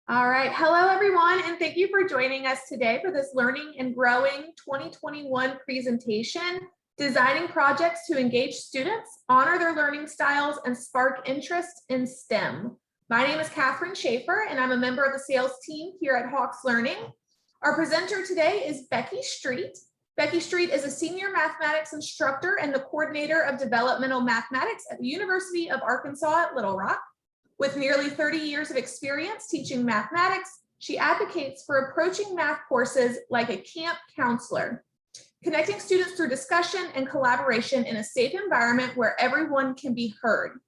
All right. Hello, everyone, and thank you for joining us today for this Learning and Growing 2021 presentation, Designing Projects to Engage Students, Honor Their Learning Styles, and Spark Interest in STEM. My name is Catherine Schaefer, and I'm a member of the sales team here at Hawks Learning. Our presenter today is Becki Streett. Becki Streett is a senior mathematics instructor and the coordinator of developmental mathematics at the University of Arkansas at Little Rock. With nearly 30 years of experience teaching mathematics, she advocates for approaching math courses like a camp counselor, connecting students through discussion and collaboration in a safe environment where everyone can be heard.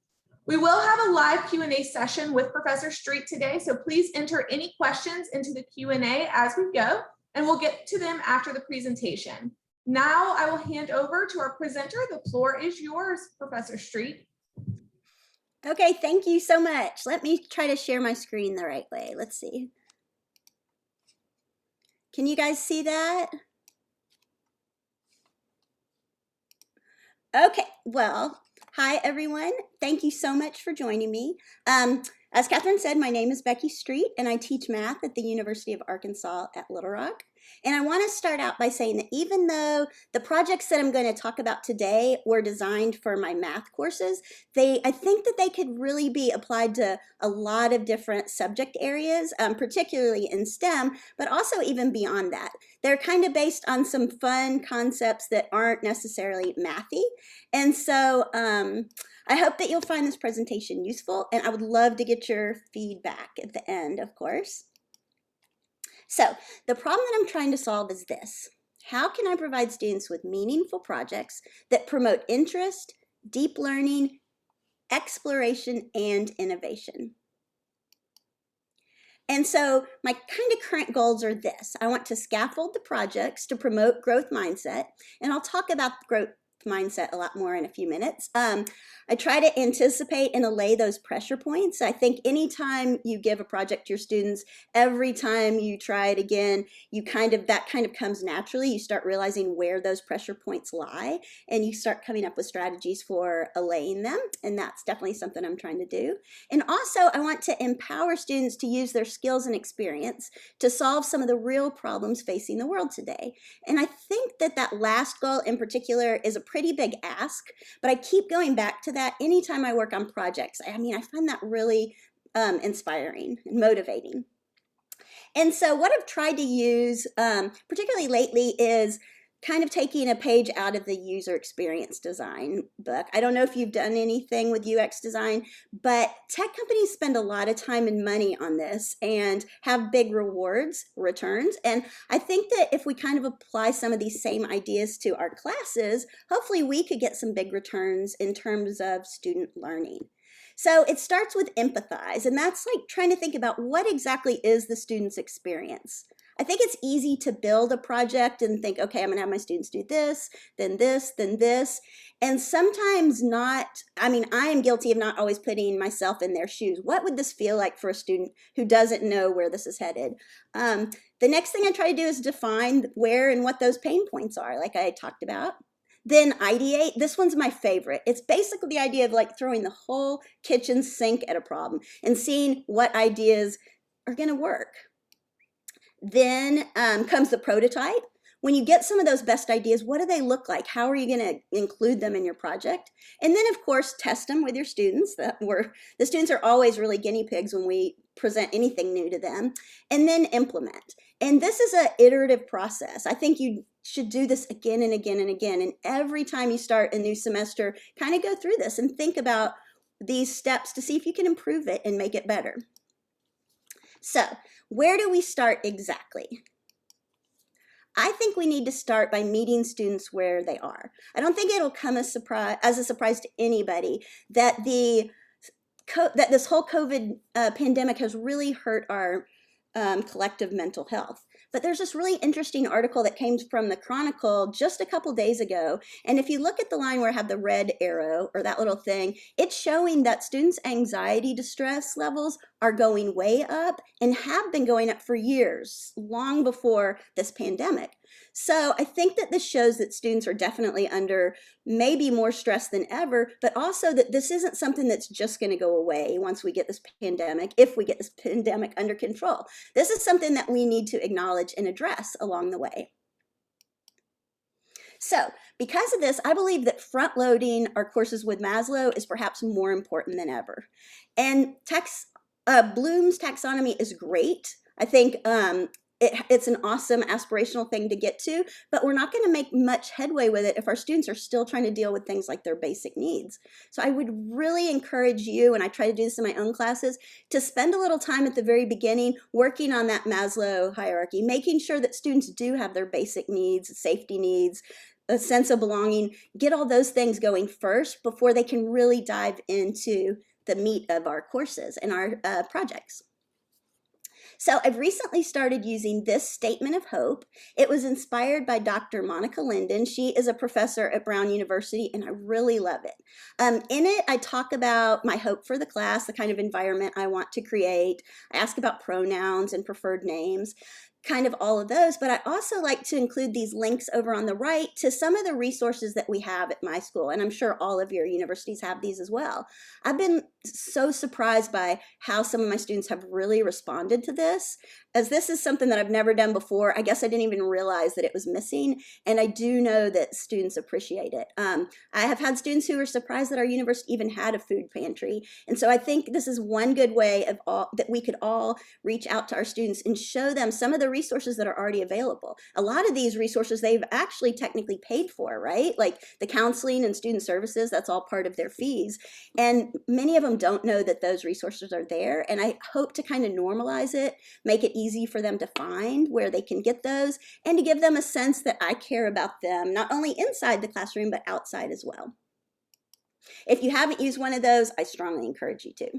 We will have a live Q&A session with Professor Streett today, so please enter any questions into the Q&A as we go, and we'll get to them after the presentation. Now I will hand over to our presenter. The floor is yours, Professor Streett. Okay, thank you so much. Let me try to share my screen the right way. Let's see. Can you guys see that? Okay, well, hi everyone. Thank you so much for joining me. As Catherine said, my name is Becki Streett and I teach math at the University of Arkansas at Little Rock. And I want to start out by saying that even though the projects that I'm going to talk about today were designed for my math courses, I think that they could really be applied to a lot of different subject areas, particularly in STEM, but also even beyond that. They're kind of based on some fun concepts that aren't necessarily mathy. And so I hope that you'll find this presentation useful, and I would love to get your feedback at the end, of course. So the problem that I'm trying to solve is this. How can I provide students with meaningful projects that promote interest, deep learning, exploration, and innovation? And so my kind of current goals are this. I want to scaffold the projects to promote growth mindset, and I'll talk about growth mindset a lot more in a few minutes. I try to anticipate and allay those pressure points. I think anytime you give a project to your students, every time you try it again, that kind of comes naturally. You start realizing where those pressure points lie, and you start coming up with strategies for allaying them. And that's definitely something I'm trying to do. And also I want to empower students to use their skills and experience to solve some of the real problems facing the world today. And I think that that last goal in particular is a pretty big ask, but I keep going back to that anytime I work on projects. I find that really inspiring and motivating. And so what I've tried to use, particularly lately, is kind of taking a page out of the user experience design book. I don't know if you've done anything with UX design, but tech companies spend a lot of time and money on this and have big returns. And I think that if we kind of apply some of these same ideas to our classes, hopefully we could get some big returns in terms of student learning. So it starts with empathize, and that's like trying to think about what exactly is the student's experience. I think it's easy to build a project and think, okay, I'm gonna have my students do this, then this, then this. And sometimes not, I am guilty of not always putting myself in their shoes. What would this feel like for a student who doesn't know where this is headed? The next thing I try to do is define where and what those pain points are, like I talked about. Then ideate. This one's my favorite. It's basically the idea of like throwing the whole kitchen sink at a problem and seeing what ideas are gonna work. Then comes the prototype. When you get some of those best ideas, what do they look like? How are you going to include them in your project? And then, of course, test them with your students. The students are always really guinea pigs when we present anything new to them. And then implement. And this is an iterative process. I think you should do this again and again and again. And every time you start a new semester, kind of go through this and think about these steps to see if you can improve it and make it better. So, where do we start exactly? I think we need to start by meeting students where they are. I don't think it'll come as a surprise to anybody that this whole COVID pandemic has really hurt our collective mental health. But there's this really interesting article that came from the Chronicle just a couple days ago. And if you look at the line where I have the red arrow or that little thing, it's showing that students' anxiety distress levels are going way up and have been going up for years, long before this pandemic. So I think that this shows that students are definitely under maybe more stress than ever, but also that this isn't something that's just going to go away once we get this pandemic, if we get this pandemic under control. This is something that we need to acknowledge and address along the way. So because of this, I believe that front loading our courses with Maslow is perhaps more important than ever. And Bloom's taxonomy is great. I think it's an awesome aspirational thing to get to, but we're not going to make much headway with it if our students are still trying to deal with things like their basic needs. So I would really encourage you, and I try to do this in my own classes, to spend a little time at the very beginning working on that Maslow hierarchy, making sure that students do have their basic needs, safety needs, a sense of belonging, get all those things going first before they can really dive into the meat of our courses and our projects. So I've recently started using this statement of hope. It was inspired by Dr. Monica Linden. She is a professor at Brown University, and I really love it. In it, I talk about my hope for the class, the kind of environment I want to create. I ask about pronouns and preferred names, kind of all of those, but I also like to include these links over on the right to some of the resources that we have at my school, and I'm sure all of your universities have these as well. I've been so surprised by how some of my students have really responded to this, as this is something that I've never done before. I guess I didn't even realize that it was missing, and I do know that students appreciate it. I have had students who were surprised that our university even had a food pantry, and so I think this is one good way of that we could all reach out to our students and show them some of the resources that are already available. A lot of these resources they've actually technically paid for, right? Like the counseling and student services, that's all part of their fees. And many of them don't know that those resources are there. And I hope to kind of normalize it, make it easy for them to find where they can get those, and to give them a sense that I care about them, not only inside the classroom, but outside as well. If you haven't used one of those, I strongly encourage you to.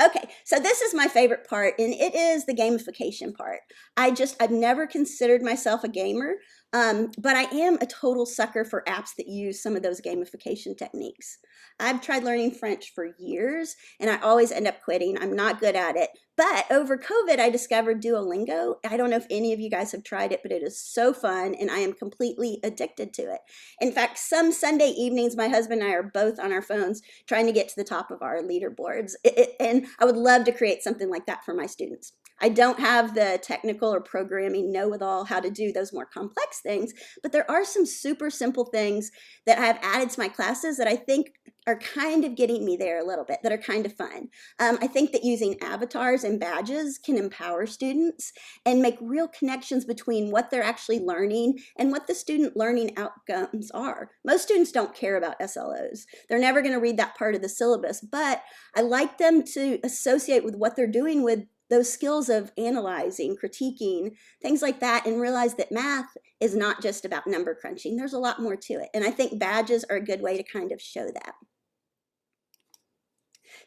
Okay, so this is my favorite part, and it is the gamification part. I've never considered myself a gamer, but I am a total sucker for apps that use some of those gamification techniques. I've tried learning French for years, and I always end up quitting. I'm not good at it. But over COVID, I discovered Duolingo. I don't know if any of you guys have tried it, but it is so fun, and I am completely addicted to it. In fact, some Sunday evenings, my husband and I are both on our phones trying to get to the top of our leaderboards. And I would love to create something like that for my students. I don't have the technical or programming know-it-all how to do those more complex things, but there are some super simple things that I've added to my classes that I think are kind of getting me there a little bit, that are kind of fun. I think that using avatars and badges can empower students and make real connections between what they're actually learning and what the student learning outcomes are. Most students don't care about SLOs. They're never going to read that part of the syllabus, but I like them to associate with what they're doing with those skills of analyzing, critiquing, things like that, and realize that math is not just about number crunching. There's a lot more to it. And I think badges are a good way to kind of show that.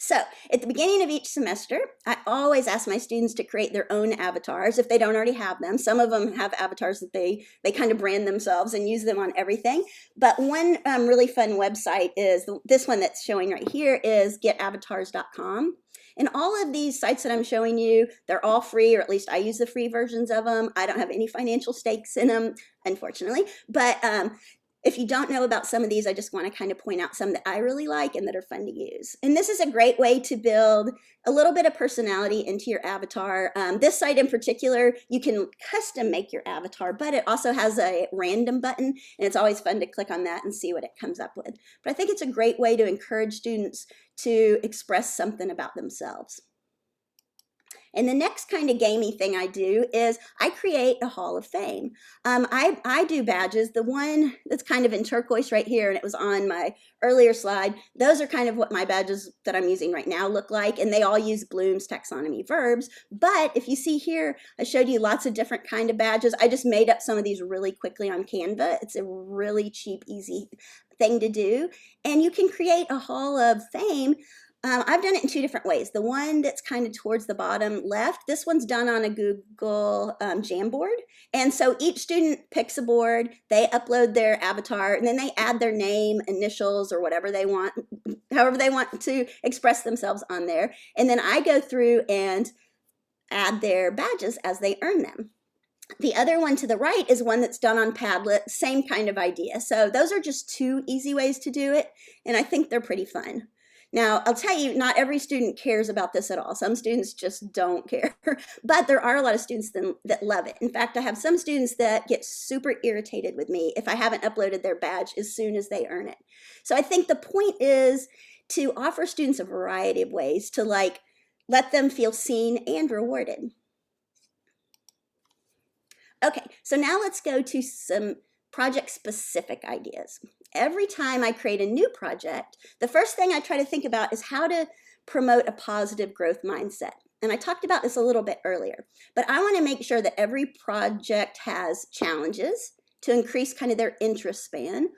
So at the beginning of each semester, I always ask my students to create their own avatars if they don't already have them. Some of them have avatars that they kind of brand themselves and use them on everything. But one really fun website is this one that's showing right here is getavatars.com. And all of these sites that I'm showing you, they're all free, or at least I use the free versions of them. I don't have any financial stakes in them, unfortunately. But if you don't know about some of these, I just want to kind of point out some that I really like and that are fun to use. And this is a great way to build a little bit of personality into your avatar. This site in particular, you can custom make your avatar, but it also has a random button, and it's always fun to click on that and see what it comes up with. But I think it's a great way to encourage students to express something about themselves. And the next kind of gamey thing I do is I create a Hall of Fame. I do badges. The one that's kind of in turquoise right here, and it was on my earlier slide, those are kind of what my badges that I'm using right now look like, and they all use Bloom's taxonomy verbs. But if you see here, I showed you lots of different kind of badges. I just made up some of these really quickly on Canva. It's a really cheap, easy thing to do. And you can create a Hall of Fame. I've done it in two different ways. The one that's kind of towards the bottom left, this one's done on a Google Jamboard. And so each student picks a board, they upload their avatar, and then they add their name, initials, or whatever they want, however they want to express themselves on there. And then I go through and add their badges as they earn them. The other one to the right is one that's done on Padlet, same kind of idea. So those are just two easy ways to do it, and I think they're pretty fun. Now, I'll tell you, not every student cares about this at all. Some students just don't care, but there are a lot of students that love it. In fact, I have some students that get super irritated with me if I haven't uploaded their badge as soon as they earn it. So I think the point is to offer students a variety of ways to let them feel seen and rewarded. Okay, so now let's go to some project-specific ideas. Every time I create a new project, the first thing I try to think about is how to promote a positive growth mindset. And I talked about this a little bit earlier, but I want to make sure that every project has challenges to increase kind of their interest span,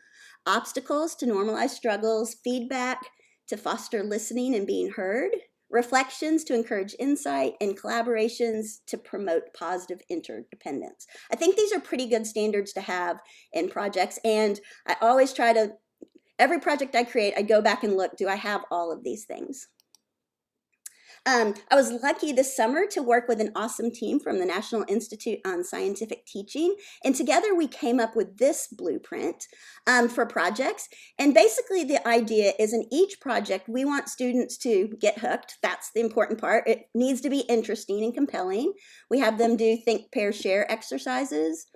obstacles to normalize struggles, feedback to foster listening and being heard, reflections to encourage insight, and collaborations to promote positive interdependence. I think these are pretty good standards to have in projects, and I always try to, every project I create, I go back and look, do I have all of these things? I was lucky this summer to work with an awesome team from the National Institute on Scientific Teaching, and together we came up with this blueprint for projects. And basically the idea is in each project, we want students to get hooked. That's the important part. It needs to be interesting and compelling. We have them do think, pair, share exercises.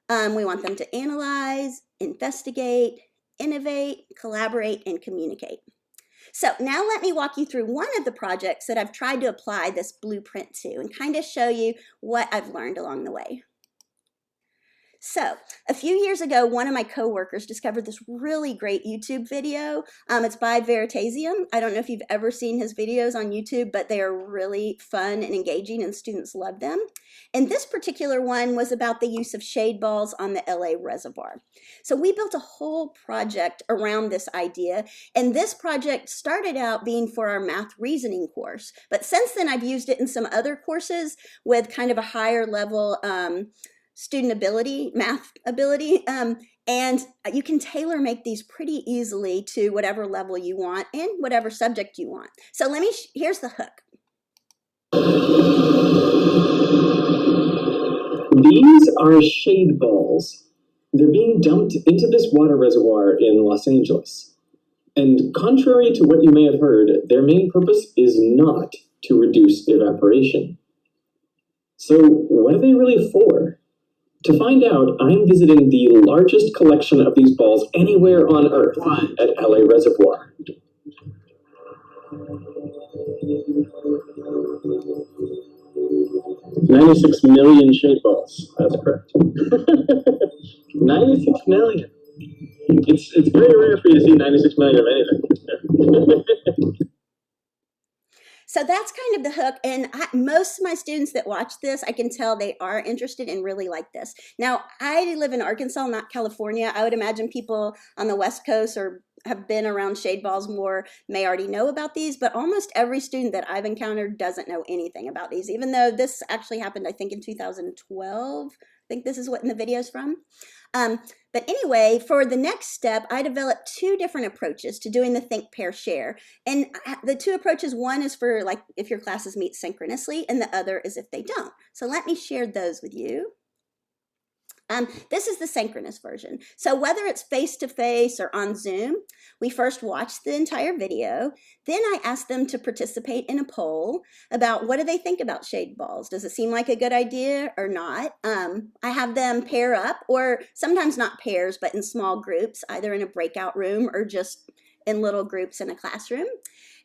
We want them to analyze, investigate, innovate, collaborate, and communicate. So now let me walk you through one of the projects that I've tried to apply this blueprint to and kind of show you what I've learned along the way. So a few years ago, one of my coworkers discovered this really great YouTube video. It's by Veritasium. I don't know if you've ever seen his videos on YouTube, but they are really fun and engaging and students love them. And this particular one was about the use of shade balls on the LA reservoir. So we built a whole project around this idea. And this project started out being for our math reasoning course. But since then, I've used it in some other courses with kind of a higher level student ability, math ability, and you can tailor make these pretty easily to whatever level you want and whatever subject you want. So here's the hook. These are shade balls. They're being dumped into this water reservoir in Los Angeles. And contrary to what you may have heard, their main purpose is not to reduce evaporation. So what are they really for? To find out, I'm visiting the largest collection of these balls anywhere on Earth at LA Reservoir. $96 million shade balls. That's correct. 96 million. It's very rare for you to see 96 million of anything. So that's kind of the hook, and most of my students that watch this, I can tell they are interested and really like this. Now, I live in Arkansas, not California. I would imagine people on the West Coast or have been around shade balls more may already know about these, but almost every student that I've encountered doesn't know anything about these, even though this actually happened, I think, in 2012. I think this is what in the video's from. But anyway, for the next step, I developed two different approaches to doing the think, pair, share. And the two approaches, one is for like if your classes meet synchronously, and the other is if they don't. So let me share those with you. This is the synchronous version. So whether it's face-to-face or on Zoom, we first watch the entire video. Then I ask them to participate in a poll about what do they think about shade balls. Does it seem like a good idea or not? I have them pair up, or sometimes not pairs, but in small groups, either in a breakout room or just in little groups in a classroom.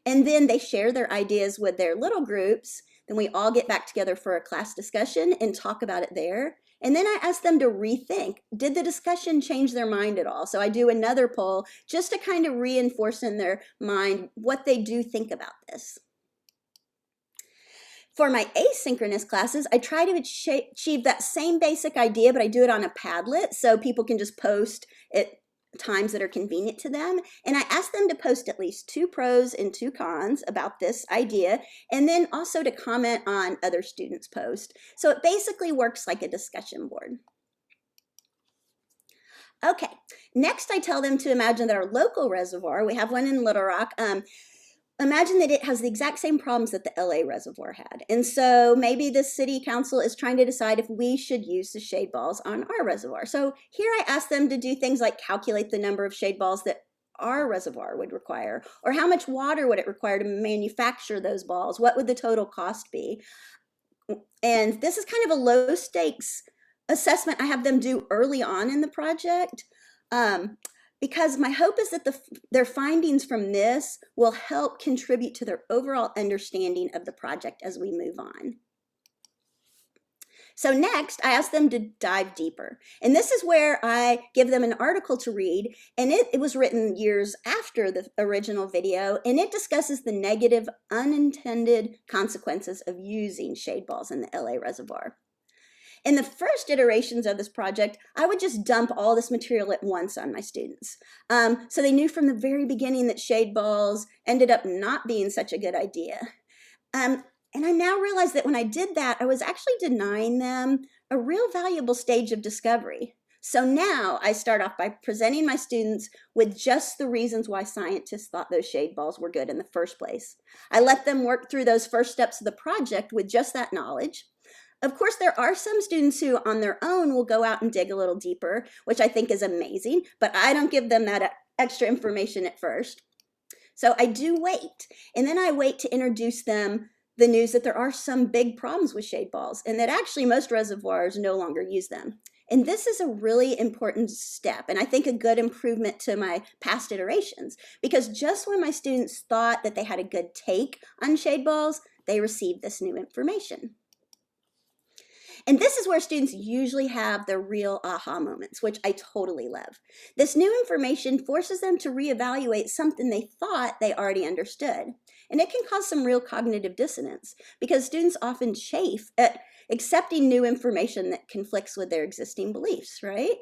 And then they share their ideas with their little groups. Then we all get back together for a class discussion and talk about it there. And then I ask them to rethink, did the discussion change their mind at all? So I do another poll just to kind of reinforce in their mind what they do think about this. For my asynchronous classes, I try to achieve that same basic idea, but I do it on a Padlet so people can just post it times that are convenient to them. And I ask them to post at least 2 pros and 2 cons about this idea, and then also to comment on other students' posts. So it basically works like a discussion board. Okay, next I tell them to imagine that our local reservoir, we have one in Little Rock, imagine that it has the exact same problems that the LA reservoir had. And so maybe the city council is trying to decide if we should use the shade balls on our reservoir. So here I asked them to do things like calculate the number of shade balls that our reservoir would require, or how much water would it require to manufacture those balls? What would the total cost be? And this is kind of a low stakes assessment I have them do early on in the project. Because my hope is that their findings from this will help contribute to their overall understanding of the project as we move on. So next, I asked them to dive deeper. And this is where I give them an article to read, and it was written years after the original video, and it discusses the negative unintended consequences of using shade balls in the LA reservoir. In the first iterations of this project, I would just dump all this material at once on my students. So they knew from the very beginning that shade balls ended up not being such a good idea. And I now realize that when I did that, I was actually denying them a real valuable stage of discovery. So now I start off by presenting my students with just the reasons why scientists thought those shade balls were good in the first place. I let them work through those first steps of the project with just that knowledge. Of course, there are some students who on their own will go out and dig a little deeper, which I think is amazing, but I don't give them that extra information at first. So I do wait, and then I wait to introduce them the news that there are some big problems with shade balls and that actually most reservoirs no longer use them. And this is a really important step, and I think a good improvement to my past iterations, because just when my students thought that they had a good take on shade balls, they received this new information. And this is where students usually have their real aha moments, which I totally love. This new information forces them to reevaluate something they thought they already understood. And it can cause some real cognitive dissonance because students often chafe at accepting new information that conflicts with their existing beliefs, right?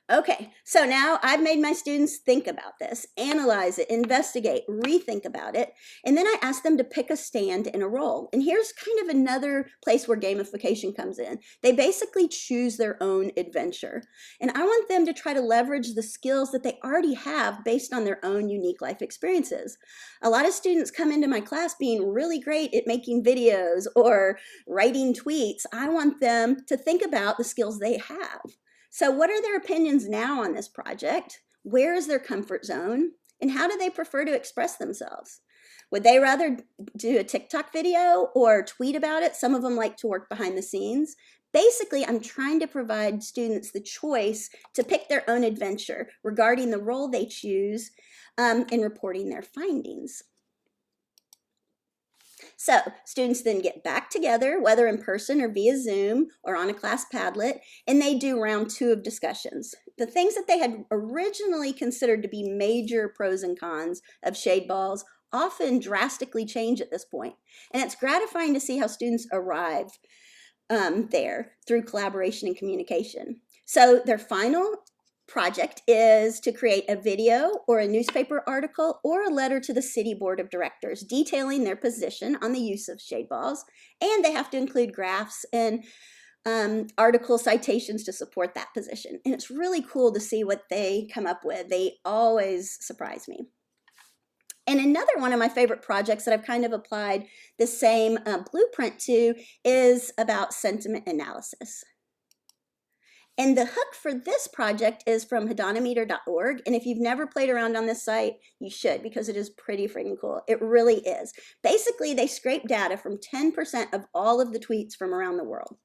Okay, so now I've made my students think about this, analyze it, investigate, rethink about it, and then I ask them to pick a stand and a role. And here's kind of another place where gamification comes in. They basically choose their own adventure. And I want them to try to leverage the skills that they already have based on their own unique life experiences. A lot of students come into my class being really great at making videos or writing tweets. I want them to think about the skills they have. So what are their opinions now on this project? Where is their comfort zone? And how do they prefer to express themselves? Would they rather do a TikTok video or tweet about it? Some of them like to work behind the scenes. Basically, I'm trying to provide students the choice to pick their own adventure regarding the role they choose in reporting their findings. So students then get back together, whether in person or via Zoom or on a class Padlet, and they do round 2 of discussions. The things that they had originally considered to be major pros and cons of shade balls often drastically change at this point. And it's gratifying to see how students arrive there through collaboration and communication. So their final project is to create a video or a newspaper article or a letter to the city board of directors detailing their position on the use of shade balls, and they have to include graphs and article citations to support that position. And it's really cool to see what they come up with. They always surprise me. And another one of my favorite projects that I've kind of applied the same blueprint to is about sentiment analysis. And the hook for this project is from hedonimeter.org. And if you've never played around on this site, you should, because it is pretty freaking cool. It really is. Basically, they scrape data from 10% of all of the tweets from around the world.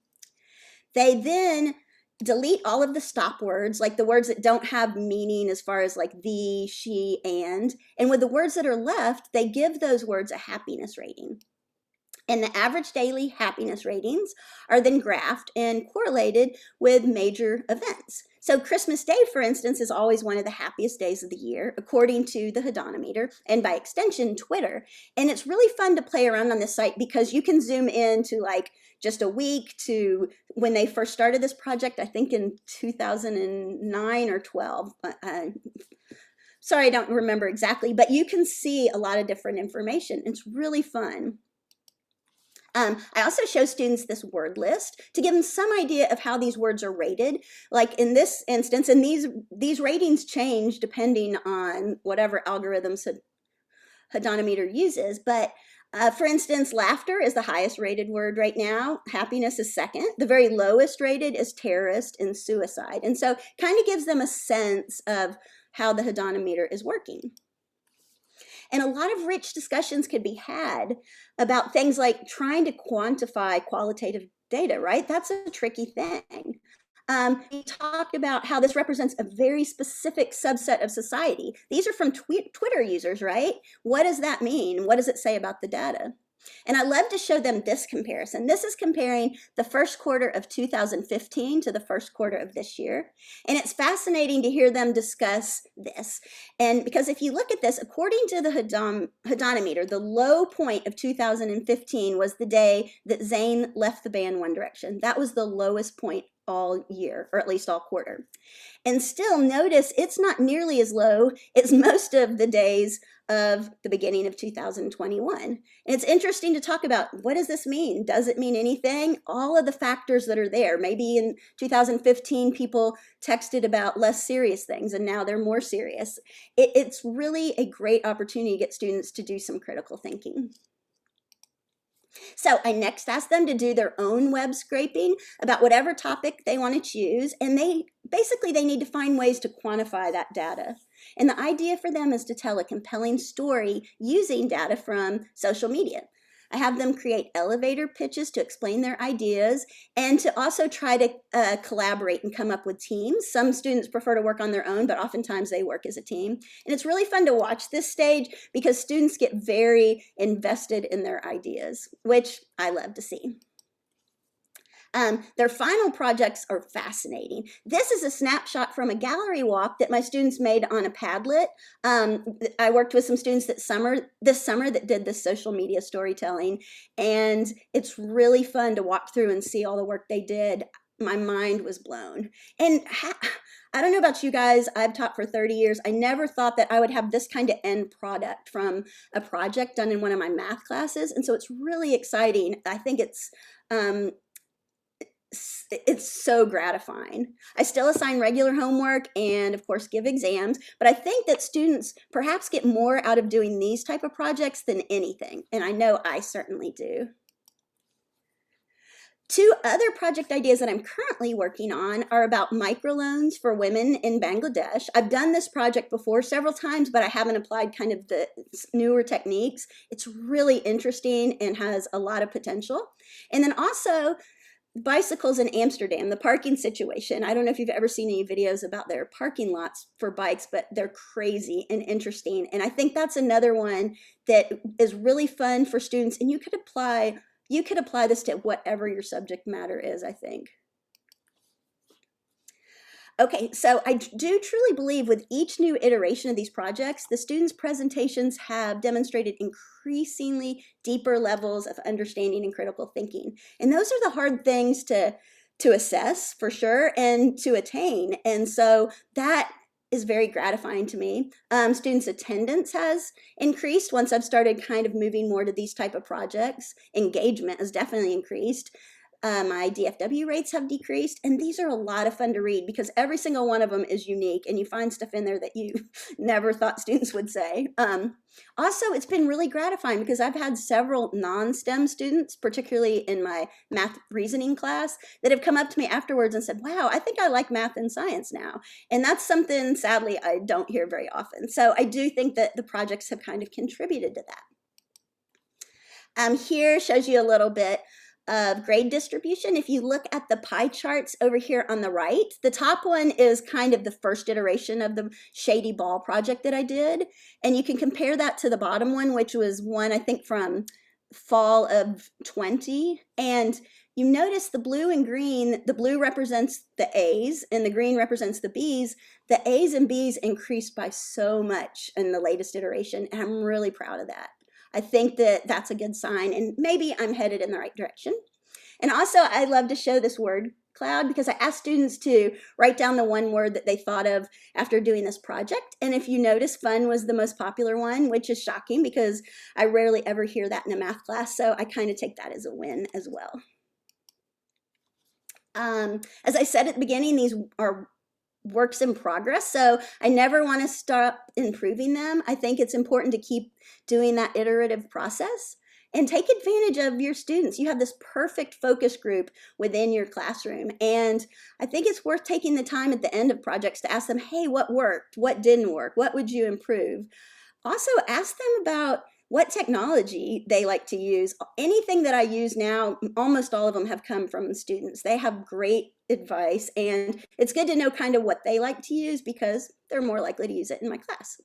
They then delete all of the stop words, like the words that don't have meaning as far as like the, she, and with the words that are left, they give those words a happiness rating. And the average daily happiness ratings are then graphed and correlated with major events. So Christmas Day, for instance, is always one of the happiest days of the year, according to the Hedonimeter, and by extension, Twitter. And it's really fun to play around on this site because you can zoom in to like just a week to when they first started this project, I think in 2009 or 12. Sorry, I don't remember exactly, but you can see a lot of different information. It's really fun. I also show students this word list to give them some idea of how these words are rated. Like in this instance, and these ratings change depending on whatever algorithms Hodometer uses, but for instance, laughter is the highest rated word right now. Happiness is second. The very lowest rated is terrorist and suicide. And so kind of gives them a sense of how the Hodometer is working. And a lot of rich discussions could be had about things like trying to quantify qualitative data, right? That's a tricky thing. We talked about how this represents a very specific subset of society. These are from Twitter users, right? What does that mean? What does it say about the data? And I love to show them this comparison. This is comparing the first quarter of 2015 to the first quarter of this year. And it's fascinating to hear them discuss this. And because if you look at this, according to the Hodometer, the low point of 2015 was the day that Zayn left the band One Direction. That was the lowest point all year, or at least all quarter. And still, notice it's not nearly as low as most of the days of the beginning of 2021. And it's interesting to talk about, what does this mean? Does it mean anything? All of the factors that are there. Maybe in 2015, people texted about less serious things, and now they're more serious. It's really a great opportunity to get students to do some critical thinking. So I next asked them to do their own web scraping about whatever topic they want to choose, and they need to find ways to quantify that data. And the idea for them is to tell a compelling story using data from social media. I have them create elevator pitches to explain their ideas and to also try to collaborate and come up with teams. Some students prefer to work on their own, but oftentimes they work as a team. And it's really fun to watch this stage because students get very invested in their ideas, which I love to see. Their final projects are fascinating. This is a snapshot from a gallery walk that my students made on a Padlet. I worked with some students this summer that did this social media storytelling, and it's really fun to walk through and see all the work they did. My mind was blown. And I don't know about you guys, I've taught for 30 years. I never thought that I would have this kind of end product from a project done in one of my math classes, and so it's really exciting. I think it's so gratifying. I still assign regular homework and of course give exams, but I think that students perhaps get more out of doing these type of projects than anything, and I know I certainly do. Two other project ideas that I'm currently working on are about microloans for women in Bangladesh. I've done this project before several times, but I haven't applied kind of the newer techniques. It's really interesting and has a lot of potential. And then also bicycles in Amsterdam, the parking situation. I don't know if you've ever seen any videos about their parking lots for bikes, but they're crazy and interesting. And I think that's another one that is really fun for students, and you could apply this to whatever your subject matter is, I think. Okay, so I do truly believe with each new iteration of these projects, the students' presentations have demonstrated increasingly deeper levels of understanding and critical thinking. And those are the hard things to assess, for sure, and to attain. And so that is very gratifying to me. Students' attendance has increased once I've started kind of moving more to these type of projects. Engagement has definitely increased. My DFW rates have decreased, and these are a lot of fun to read because every single one of them is unique, and you find stuff in there that you never thought students would say. Also, it's been really gratifying because I've had several non-STEM students, particularly in my math reasoning class, that have come up to me afterwards and said, wow, I think I like math and science now. And that's something, sadly, I don't hear very often. So I do think that the projects have kind of contributed to that. Here shows you a little bit of grade distribution. If you look at the pie charts over here on the right, the top one is kind of the first iteration of the Shady Ball project that I did. And you can compare that to the bottom one, which was one, I think, from fall of 20. And you notice the blue and green, the blue represents the A's and the green represents the B's. The A's and B's increased by so much in the latest iteration, and I'm really proud of that. I think that that's a good sign, and maybe I'm headed in the right direction. And also, I love to show this word cloud because I asked students to write down the one word that they thought of after doing this project. And if you notice, fun was the most popular one, which is shocking because I rarely ever hear that in a math class. So I kind of take that as a win as well. As I said at the beginning, these are works in progress, so I never want to stop improving them. I think it's important to keep doing that iterative process and take advantage of your students. You have this perfect focus group within your classroom, and I think it's worth taking the time at the end of projects to ask them, hey, what worked? What didn't work? What would you improve? Also, ask them about what technology they like to use. Anything that I use now, almost all of them have come from students. They have great advice, and it's good to know kind of what they like to use because they're more likely to use it in my class.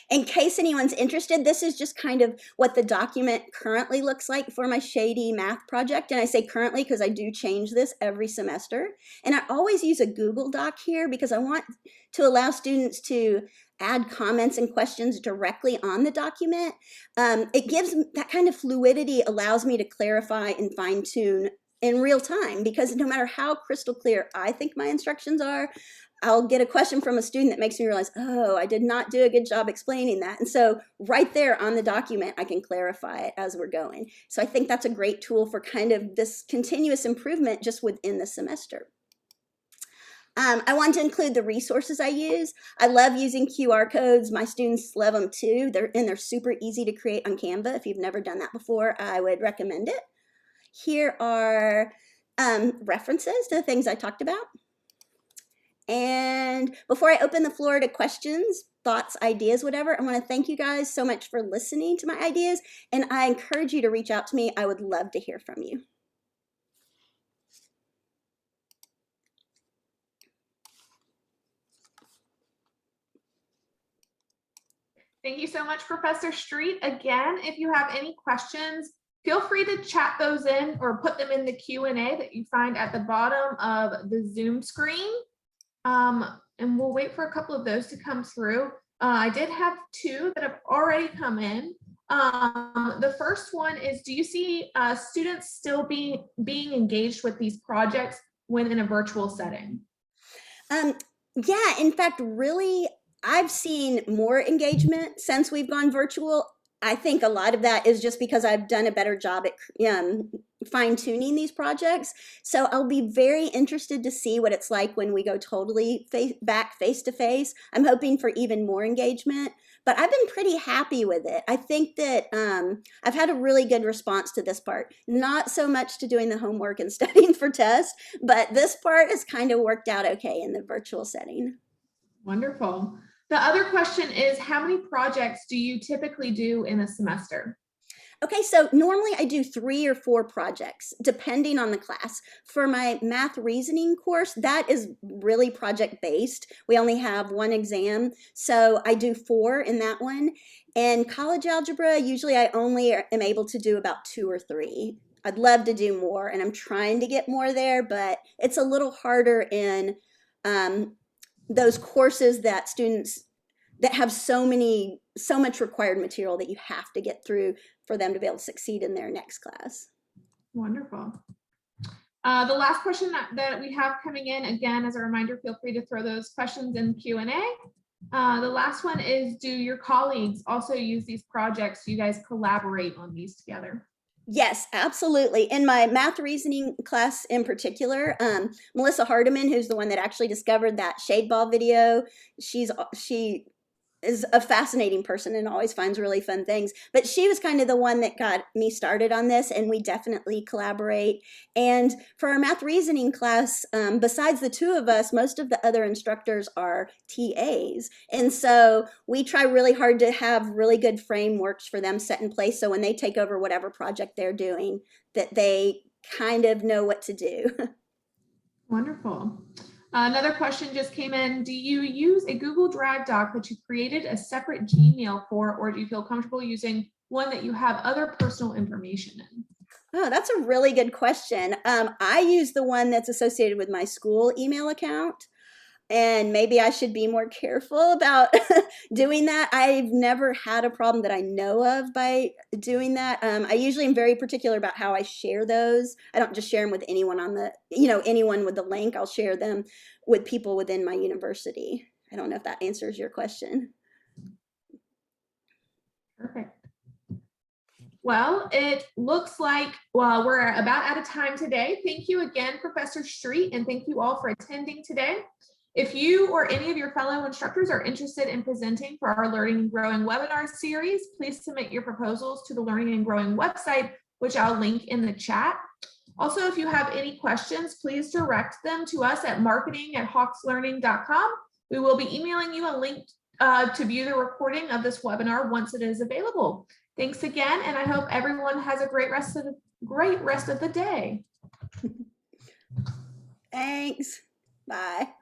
In case anyone's interested, this is just kind of what the document currently looks like for my shady math project. And I say currently because I do change this every semester. And I always use a Google Doc here because I want to allow students to add comments and questions directly on the document. It gives that kind of fluidity, allows me to clarify and fine tune in real time, because no matter how crystal clear I think my instructions are, I'll get a question from a student that makes me realize, oh, I did not do a good job explaining that. And so right there on the document, I can clarify it as we're going. So I think that's a great tool for kind of this continuous improvement just within the semester. I want to include the resources I use. I love using QR codes. My students love them too. They're super easy to create on Canva. If you've never done that before, I would recommend it. Here are references to the things I talked about. And before I open the floor to questions, thoughts, ideas, whatever, I want to thank you guys so much for listening to my ideas. And I encourage you to reach out to me. I would love to hear from you. Thank you so much, Professor Streett. Again, if you have any questions, feel free to chat those in or put them in the Q&A that you find at the bottom of the Zoom screen. And we'll wait for a couple of those to come through. I did have two that have already come in. The first one is, do you see students still being engaged with these projects when in a virtual setting? Yeah, in fact, really, I've seen more engagement since we've gone virtual. I think a lot of that is just because I've done a better job at fine-tuning these projects. So I'll be very interested to see what it's like when we go totally back face-to-face. I'm hoping for even more engagement, but I've been pretty happy with it. I think that I've had a really good response to this part. Not so much to doing the homework and studying for tests, but this part has kind of worked out okay in the virtual setting. Wonderful. The other question is, how many projects do you typically do in a semester? Okay, so normally I do 3 or 4 projects, depending on the class. For my math reasoning course, that is really project-based. We only have 1 exam, so I do 4 in that one. And college algebra, usually I only am able to do about 2 or 3. I'd love to do more, and I'm trying to get more there, but it's a little harder in those courses that students that have so much required material that you have to get through for them to be able to succeed in their next class. Wonderful. The last question that we have coming in, again, as a reminder, feel free to throw those questions in Q&A. The last one is, do your colleagues also use these projects? Do you guys collaborate on these together? Yes, absolutely. In my math reasoning class in particular, Melissa Hardiman, who's the one that actually discovered that shade ball video, she is a fascinating person and always finds really fun things. But she was kind of the one that got me started on this, and we definitely collaborate. And for our math reasoning class, besides the 2 of us, most of the other instructors are TAs. And so we try really hard to have really good frameworks for them set in place, so when they take over whatever project they're doing, that they kind of know what to do. Wonderful. Another question just came in. Do you use a Google Drive doc that you created a separate Gmail for, or do you feel comfortable using one that you have other personal information in? Oh, that's a really good question. I use the one that's associated with my school email account. And maybe I should be more careful about doing that. I've never had a problem that I know of by doing that. I usually am very particular about how I share those. I don't just share them with anyone on the, anyone with the link. I'll share them with people within my university. I don't know if that answers your question. Perfect. Well, it looks like we're about out of time today. Thank you again, Professor Streett, and thank you all for attending today. If you or any of your fellow instructors are interested in presenting for our Learning and Growing webinar series, please submit your proposals to the Learning and Growing website, which I'll link in the chat. Also, if you have any questions, please direct them to us at marketing@hawkslearning.com. We will be emailing you a link to view the recording of this webinar once it is available. Thanks again, and I hope everyone has a great rest of the day. Thanks. Bye.